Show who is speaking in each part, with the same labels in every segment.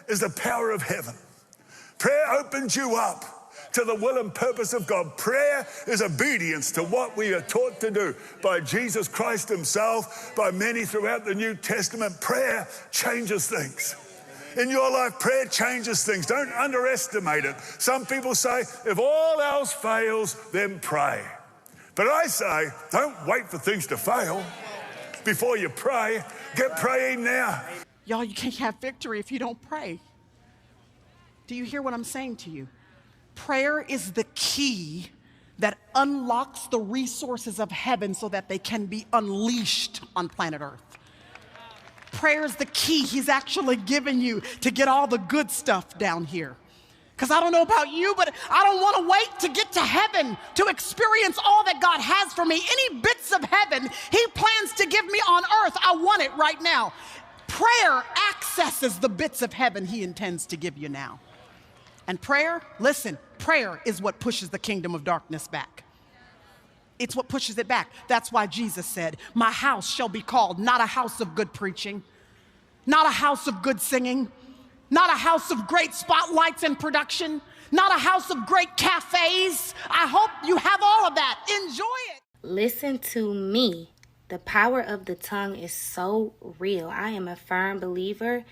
Speaker 1: is the power of heaven. Prayer opens you up to the will and purpose of God. Prayer is obedience to what we are taught to do by Jesus Christ himself, by many throughout the New Testament. Prayer changes things. In your life, prayer changes things. Don't underestimate it. Some people say, if all else fails, then pray. But I say, don't wait for things to fail before you pray. Get praying now.
Speaker 2: Y'all, you can't have victory if you don't pray. Do you hear what I'm saying to you? Prayer is the key that unlocks the resources of heaven so that they can be unleashed on planet Earth. Prayer is the key he's actually given you to get all the good stuff down here. Because I don't know about you, but I don't want to wait to get to heaven to experience all that God has for me. Any bits of heaven he plans to give me on earth, I want it right now. Prayer accesses the bits of heaven he intends to give you now. And prayer, listen, prayer is what pushes the kingdom of darkness back. It's what pushes it back. That's why Jesus said, my house shall be called not a house of good preaching, not a house of good singing, not a house of great spotlights and production, not a house of great cafes. I hope you have all of that. Enjoy it.
Speaker 3: Listen to me. The power of the tongue is so real. I am a firm believer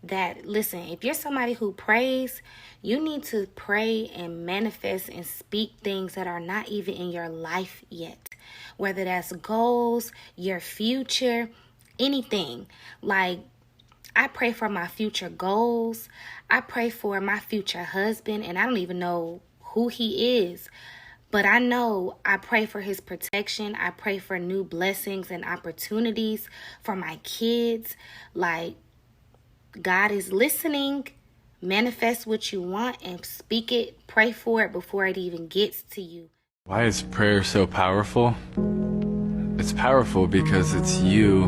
Speaker 3: that, listen, if you're somebody who prays, you need to pray and manifest and speak things that are not even in your life yet. Whether that's goals, your future, anything. Like, I pray for my future goals. I pray for my future husband, and I don't even know who he is. But I know I pray for his protection. I pray for new blessings and opportunities for my kids. Like, God is listening. Manifest what you want and speak it. Pray for it before it even gets to you.
Speaker 4: Why is prayer so powerful? It's powerful because it's you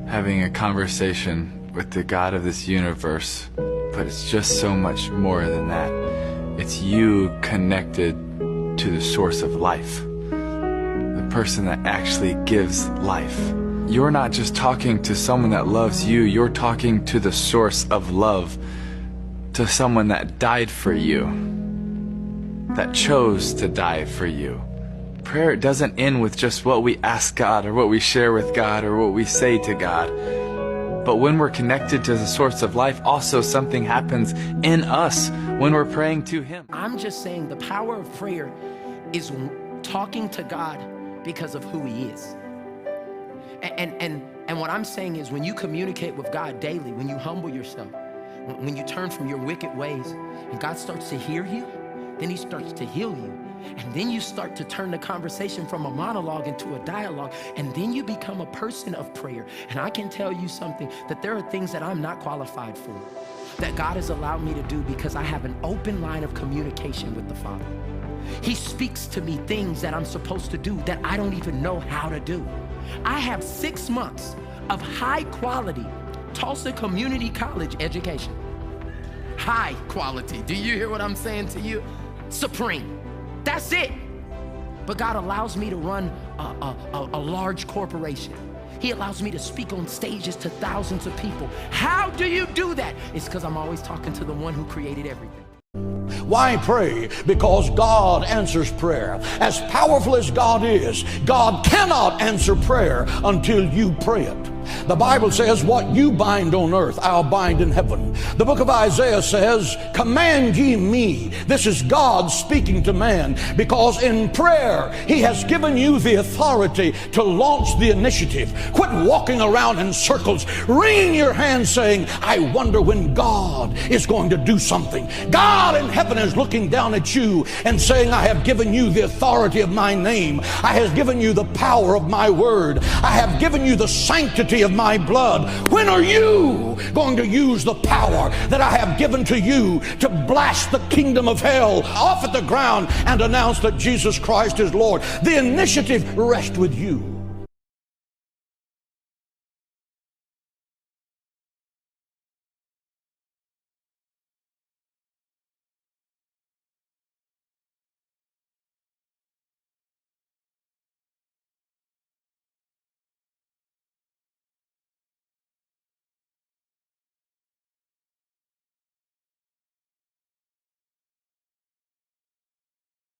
Speaker 4: having a conversation with the God of this universe, but it's just so much more than that. It's you connected to the source of life, the person that actually gives life. You're not just talking to someone that loves you, you're talking to the source of love, to someone that died for you, that chose to die for you. Prayer doesn't end with just what we ask God or what we share with God or what we say to God. But when we're connected to the source of life, also something happens in us when we're praying to him.
Speaker 5: I'm just saying the power of prayer is talking to God because of who he is. And what I'm saying is when you communicate with God daily, when you humble yourself, when you turn from your wicked ways and God starts to hear you, then he starts to heal you. And then you start to turn the conversation from a monologue into a dialogue. And then you become a person of prayer. And I can tell you something, that there are things that I'm not qualified for, that God has allowed me to do because I have an open line of communication with the Father. He speaks to me things that I'm supposed to do that I don't even know how to do. I have 6 months of high quality Tulsa Community College education. High quality. Do you hear what I'm saying to you? Supreme. That's it. But God allows me to run a large corporation. He allows me to speak on stages to thousands of people. How do you do that? It's because I'm always talking to the one who created everything.
Speaker 6: Why pray? Because God answers prayer. As powerful as God is, God cannot answer prayer until you pray it. The Bible says, what you bind on earth, I'll bind in heaven. The book of Isaiah says, command ye me. This is God speaking to man, because in prayer, he has given you the authority to launch the initiative. Quit walking around in circles, wringing your hands saying, I wonder when God is going to do something. God in heaven is looking down at you and saying, I have given you the authority of my name. I have given you the power of my word. I have given you the sanctity of my blood. When are you going to use the power that I have given to you to blast the kingdom of hell off at the ground and announce that Jesus Christ is Lord? The initiative rests with you.